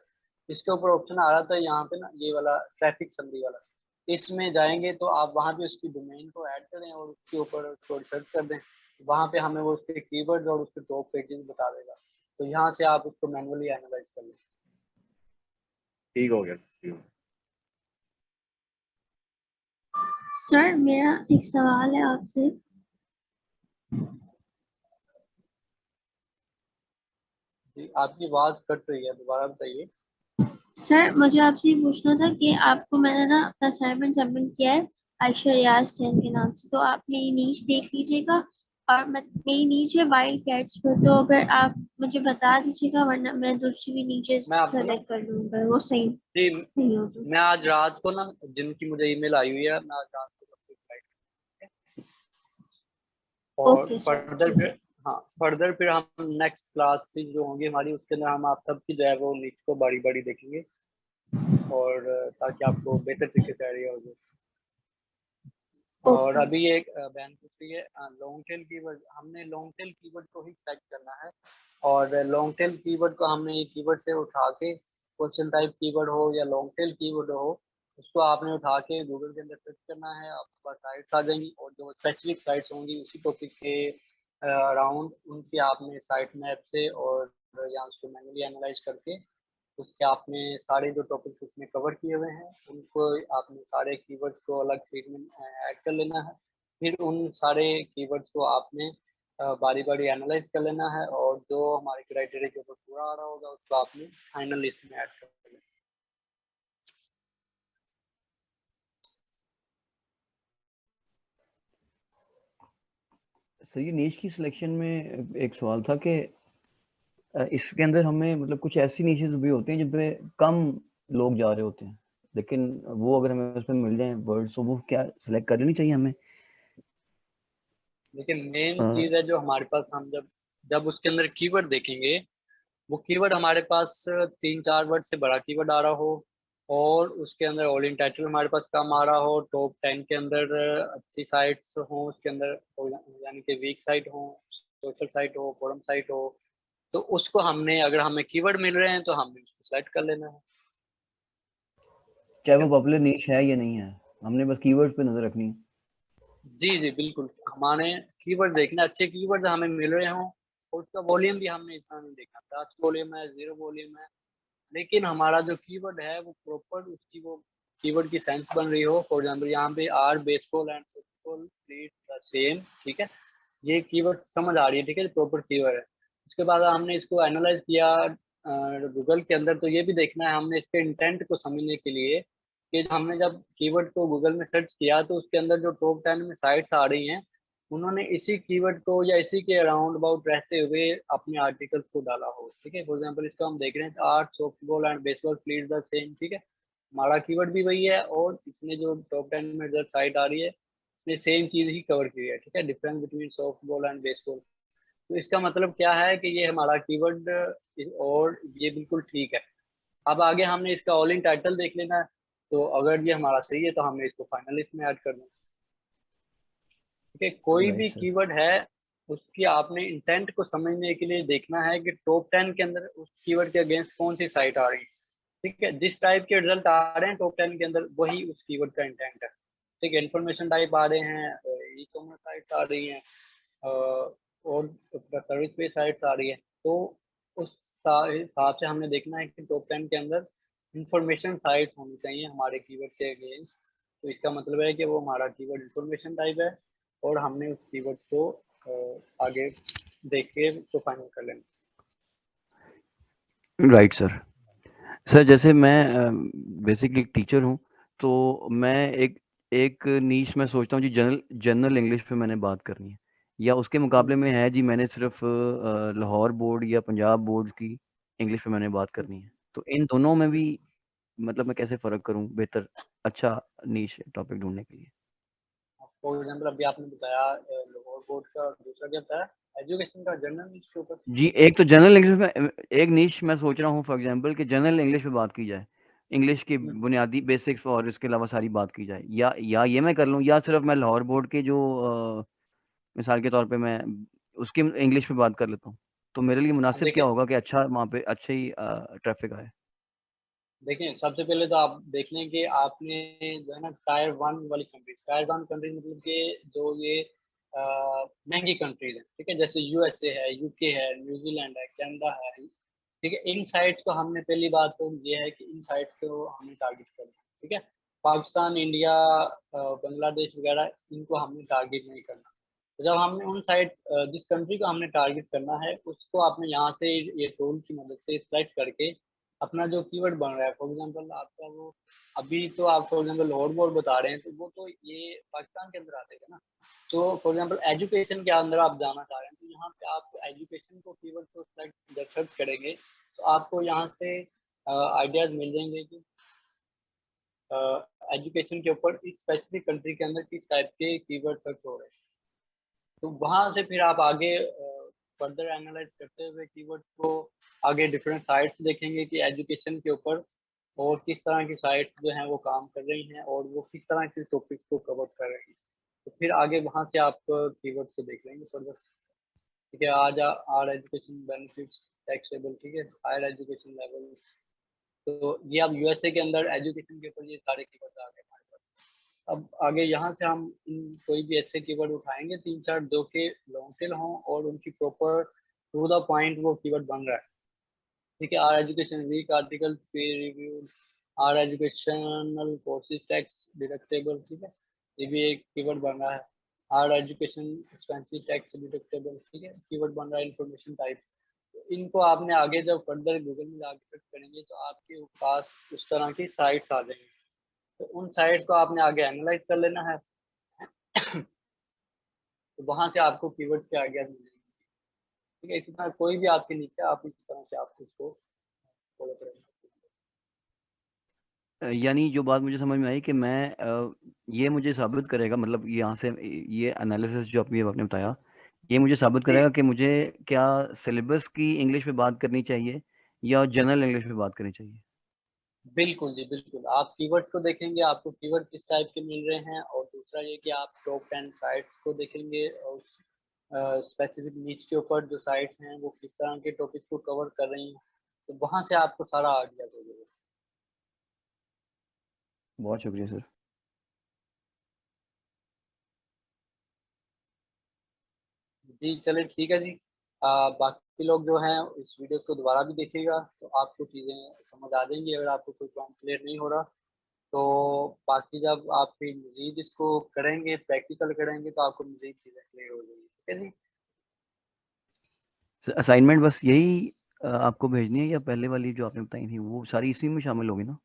इसके ऊपर ऑप्शन आ रहा था यहाँ पे ना, ये वाला ट्रैफिक समरी वाला। इसमें जाएंगे तो आप वहाँ पे उसकी डोमेन को ऐड करें और उसके ऊपर सर्च कर दें। वहाँ पे हमें वो उसके कीवर्ड्स और उसके टॉप पेजेस बता देगा। तो यहाँ से आप उसको मैनुअली एनालाइज कर लें। ठीक हो गया, ठीक हो गया। सर मेरा एक सवाल है आपसे। जी, आपकी आवाज कट रही है, दोबारा बताइए। सर मुझे आपसे ये पूछना था कि आपको मैंने ना अपना असाइनमेंट सबमिट किया है आयशा रियाज सैन के नाम से, तो आप मेरी नीच देख लीजिएगा। और मेरी नीच है वाइल्ड कैट्स पर, तो अगर आप मुझे बता दीजिएगा, वरना मैं दूसरी भी नीचे मैं आपको ना सेलेक्ट कर लूँगा, वो सही जी, नहीं हो तो। मैं आज रात को ना, जिनकी मुझे ईमेल आई हुई है, मैं आज रात को सबको reply करूंगा। और ओके सर, फर्दर ठीक फिर, है। हाँ फर्दर फिर हम नेक्स्ट क्लास जो होंगी हमारी, उसके अंदर हम आप सबकी जो है वो नीच को बारी बारी देखेंगे, और ताकि आपको बेहतर तरीके से आइडिया हो जाए। और ओके। अभी एक बहन पूछ रही है लॉन्ग टेल कीवर्ड, हमने लॉन्ग टेल कीवर्ड को ही सेलेक्ट करना है। और लॉन्ग टेल कीवर्ड को हमने ये कीवर्ड से उठा के, क्वेश्चन टाइप कीवर्ड हो या लॉन्ग टेल कीवर्ड हो, उसको आपने उठा के गूगल के अंदर सर्च करना है, आपके पास साइट्स आ जाएंगी, और जो स्पेसिफिक साइट्स होंगी उसी टॉपिक के अराउंड, उनकी आपने साइट मैप से और या उसको मैनुअली एनालाइज करके, उसके आपने सारे जो टॉपिक्स उसमें कवर किए हुए हैं उनको आपने सारे कीवर्ड्स को अलग शीट में ऐड कर लेना है। फिर उन सारे कीवर्ड्स को आपने बारी बारी एनालाइज कर लेना है, और जो हमारे क्राइटेरिया के ऊपर पूरा आ रहा होगा उसको आपने फाइनल लिस्ट में ऐड कर लेना। सर ये नीश की सिलेक्शन में एक सवाल था कि इसके अंदर हमें मतलब कुछ ऐसी नीशेस भी होती हैं जिन पे कम लोग जा रहे होते हैं, लेकिन वो अगर हमें उसमें मिल जाए वर्ड्स, तो वो क्या सिलेक्ट कर लेनी चाहिए हमें? लेकिन मेन अ, चीज़ है जो हमारे पास, हम जब जब उसके अंदर कीवर्ड देखेंगे, वो कीवर्ड हमारे पास 3-4 वर्ड से बड़ा कीवर्ड आ रहा हो, और उसके अंदर ऑल इन टाइटल हमारे पास कम आ रहा हो, टॉप 10 के अंदर अच्छी साइट्स हो उसके अंदर, यानी कि वीक साइट हो, सोशल साइट हो, फोरम साइट हो, तो उसको हमने, अगर हमें कीवर्ड मिल रहे हैं तो हमने उसको सेलेक्ट कर लेना है। चाहे वो पॉपुलर नीश है या नहीं है, हमने बस कीवर्ड्स पे नजर रखनी है। जी जी बिल्कुल, हमारे कीवर्ड देखना, अच्छे कीवर्ड हमें मिल रहे हों, और उसका वॉल्यूम भी हमने इतना नहीं देखना, 10 वॉल्यूम है, 0 वॉल्यूम है, लेकिन हमारा जो कीवर्ड है वो प्रॉपर उसकी वो कीवर्ड की सेंस बन रही हो। फॉर एग्जांपल यहाँ पे are baseball and football played the same, ठीक है, ये कीवर्ड समझ आ रही है, ठीक है, प्रॉपर कीवर्ड है। उसके बाद हमने इसको एनालाइज किया गूगल के अंदर, तो ये भी देखना है हमने इसके इंटेंट को समझने के लिए, कि हमने जब कीवर्ड को गूगल में सर्च किया तो उसके अंदर जो टॉप 10 में साइट्स आ रही हैं, उन्होंने इसी कीवर्ड को या इसी के अराउंड अबाउट रहते हुए अपने आर्टिकल्स को डाला हो, ठीक है। फॉर एग्जांपल इसको हम देख रहे हैं, art softball and baseball plays the same, ठीक है, हमारा कीवर्ड भी वही है, और इसने जो टॉप 10 में जो साइट आ रही है इसने सेम चीज़ ही कवर की है, ठीक है, difference between softball and baseball. तो इसका मतलब क्या है कि ये हमारा कीवर्ड, और ये बिल्कुल ठीक है। अब आगे हमने इसका ऑल इन टाइटल देख लेना है, तो अगर ये हमारा सही है तो हमने इसको फाइनल लिस्ट में ऐड कर देना, ठीक है। कोई राइट भी सर। कीवर्ड है, उसकी आपने इंटेंट को समझने के लिए देखना है कि टॉप 10 के अंदर उस कीवर्ड के अगेंस्ट कौन सी साइट आ रही है, ठीक है, जिस टाइप के रिजल्ट आ रहे हैं टॉप 10 के अंदर वही उस कीवर्ड का इंटेंट है, ठीक है। इन्फॉर्मेशन टाइप आ रहे हैं, ई कॉमर्स साइट्स आ रही हैं, और सर्विस बेस्ड साइट्स आ रही है, तो उस हिसाब से हमने देखना है कि टॉप 10 के अंदर इंफॉर्मेशन साइट्स होनी चाहिए हमारे कीवर्ड के अगेंस्ट। तो इसका मतलब है कि वो हमारा कीवर्ड इंफॉर्मेशन टाइप है, और हमने उस कीवर्ड को आगे देख के उसको फाइनल कर लेना। Right sir. सर जैसे मैं बेसिकली टीचर हूँ, तो मैं एक एक नीश में सोचता हूँ जी, जनरल जनरल इंग्लिश पे मैंने बात करनी है, या उसके मुकाबले में है जी मैंने सिर्फ लाहौर बोर्ड या पंजाब बोर्ड की इंग्लिश पे मैंने बात करनी है, तो इन दोनों में भी मतलब मैं कैसे फ़र्क करूँ बेहतर, अच्छा नीश टॉपिक ढूँढने के लिए? फॉर एग्जाम्पल अभी आपने बताया लाहौर बोर्ड का, और दूसरा क्या बताया, एजुकेशन का, जनरल के ऊपर। जी, एक तो जनरल इंग्लिश में एक नीश मैं सोच रहा हूँ फॉर एग्जांपल कि जनरल इंग्लिश पे बात की जाए, इंग्लिश की बुनियादी बेसिक्स और इसके अलावा सारी बात की जाए, या ये मैं कर लूँ, या सिर्फ मैं लाहौर बोर्ड के जो मिसाल के तौर पे मैं उसकी इंग्लिश पे बात कर लेता हूँ, तो मेरे लिए मुनासिब क्या देखिए होगा कि अच्छा वहाँ पे अच्छे ही ट्रैफिक आए? देखिए सबसे पहले तो आप देख लें कि आपने जो है ना टायर 1 वाली कंट्रीज, टायर 1 कंट्रीज मतलब कि जो ये महंगी कंट्रीज हैं, ठीक है, जैसे यूएसए है, यूके है, न्यूजीलैंड है, कनाडा है, ठीक है, इन साइट्स को हमने, पहली बात तो ये है कि इन साइट्स को हमने टारगेट करना है, ठीक है। पाकिस्तान, इंडिया, बांग्लादेश वगैरह इनको हमने टारगेट नहीं करना। तो जब हमने उन साइड जिस कंट्री को हमने टारगेट करना है उसको आपने यहाँ से ये टूल की मदद से सिलेक्ट करके अपना जो कीवर्ड बन रहा है, फॉर एग्जांपल आपका वो अभी तो आप फॉर एग्जांपल हॉट बोर्ड बता रहे हैं तो वो तो ये पाकिस्तान के अंदर आ जाएगा ना। तो फॉर एग्जांपल एजुकेशन के अंदर आप जाना चाह रहे हैं तो यहाँ पे आप एजुकेशन को कीवर्ड को सिलेक्ट जब सर्च करेंगे तो आपको यहाँ से आइडियाज मिल जाएंगे कि एजुकेशन के ऊपर इस स्पेसिफिक कंट्री के अंदर किस टाइप के कीवर्ड सर्च हो रहे हैं। तो वहाँ से फिर आप आगे फर्दर एनालाइज करते हुए कीवर्ड को आगे डिफरेंट साइट्स देखेंगे कि एजुकेशन के ऊपर और किस तरह की साइट्स जो हैं वो काम कर रही हैं और वो किस तरह के टॉपिक्स को कवर कर रही हैं। तो फिर आगे वहाँ से आप कीवर्ड को देख लेंगे फर्दर। ठीक है, आज आर एजुकेशन बेनिफिट्स टैक्सेबल, ठीक है, हायर एजुकेशन लेवल। तो ये अब यूएसए के अंदर एजुकेशन के ऊपर ये सारे कीवर्ड आ गए हमारे पास। अब आगे यहाँ से हम कोई भी ऐसे कीवर्ड उठाएंगे 3-4 जो के लॉन्ग टेल हों और उनकी प्रॉपर टू द पॉइंट वो कीवर्ड बन रहा है। ठीक है, are education week article peer review, are educational courses tax deductible, ठीक है, ये भी एक कीवर्ड बन रहा है। Are education expensive tax deductible, ठीक है, कीवर्ड बन रहा है। इंफॉर्मेशन टाइप, इनको आपने आगे जब फर्दर गूगल में जाके सर्च करेंगे तो आपके पास उस तरह की साइट्स आ जाएंगी। तो उन साइट को आपने आगे एनालाइज कर लेना है। तो वहां से आपको कीवर्ड के आइडियाज मिलेंगे। ठीक है, इसी तरह कोई भी आपके नीचे आप इस तरह से आपको उसको फॉलो करेंगे। यानी जो बात मुझे समझ में आई कि मैं ये मुझे साबित करेगा, मतलब यहाँ से ये एनालिसिस जो आपने बताया ये मुझे साबित करेगा कि मुझे क्या सिलेबस की इंग्लिश में बात करनी चाहिए या जनरल इंग्लिश में बात करनी चाहिए। बिल्कुल जी, बिल्कुल। आप कीवर्ड को देखेंगे, आपको कीवर्ड किस टाइप के मिल रहे हैं, और दूसरा ये कि आप टॉप 10 साइट्स को देखेंगे और स्पेसिफिक नीच के ऊपर जो साइट्स हैं वो किस तरह के टॉपिक को कवर कर रही हैं। तो वहाँ से आपको सारा आइडिया हो जाएगा। बहुत शुक्रिया सर। जी चले, ठीक है जी। बाकी लोग जो हैं इस वीडियो को दोबारा भी देखिएगा तो आपको चीज़ें समझ आ जाएंगी अगर आपको कोई पॉइंट क्लियर नहीं हो रहा। तो बाकी जब आप फिर मज़ीद इसको करेंगे, प्रैक्टिकल करेंगे, तो आपको मज़ीद चीज़ें क्लियर हो जाएंगी। ठीक है जी। असाइनमेंट बस यही आपको भेजनी है या पहले वाली जो आपने बताई थी वो सारी इसी में शामिल होगी ना?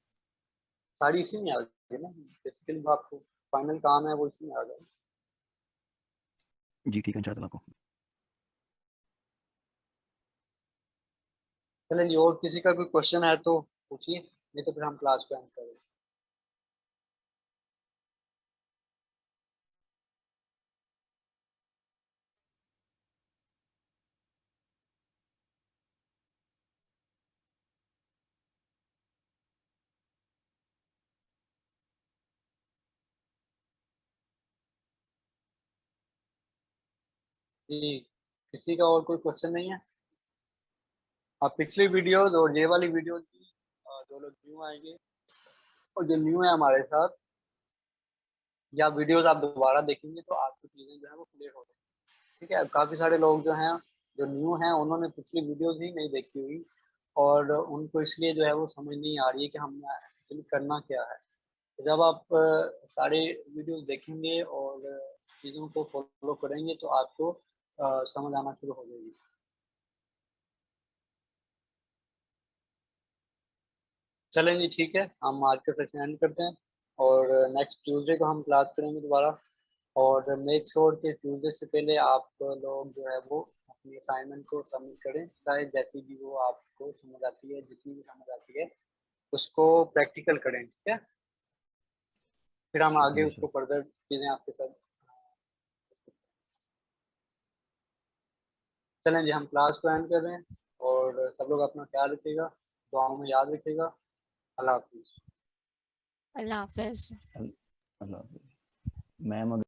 सारी इसी में आ गई ना, बेसिकली जो आपको फाइनल काम है वो इसी में आ गया। जी ठीक है, इंशाअल्लाह को। चलें जी, और किसी का कोई क्वेश्चन है तो पूछिए, नहीं तो फिर हम क्लास को एंड करें। जी, किसी का और कोई क्वेश्चन नहीं है? आप पिछली वीडियोस और ये वाली वीडियो की जो लोग न्यू आएंगे और जो न्यू है हमारे साथ, या वीडियोस आप दोबारा देखेंगे तो आपकी चीज़ें जो है वो क्लियर हो जाएंगी। ठीक है, काफ़ी सारे लोग जो हैं जो न्यू हैं उन्होंने पिछली वीडियोस ही नहीं देखी हुई और उनको इसलिए जो है वो समझ नहीं आ रही है कि हमने एक्चुअली करना क्या है। तो जब आप सारे वीडियोस देखेंगे और चीज़ों को फॉलो करेंगे तो आपको समझ आना शुरू हो जाएगी। चलें जी, ठीक है, हम आज का सेशन एंड करते हैं और नेक्स्ट ट्यूसडे को हम क्लास करेंगे दोबारा। और मेक श्योर कि ट्यूसडे से पहले आप लोग जो है वो अपनी असाइनमेंट को सबमिट करें, चाहे जैसी भी वो आपको समझ आती है, जितनी भी समझ आती है उसको प्रैक्टिकल करें। ठीक है, फिर हम आगे शुक्रिया उसको सर। फर्दर चीज़ें आपके साथ। चलें जी, हम क्लास को एंड कर रहे हैं और सब लोग अपना ख्याल रखिएगा, दुआओं में याद रखिएगा। अल्लाह हाफिज़। अल्लाह हाफिज। अल्लाह हाफिज़। मैम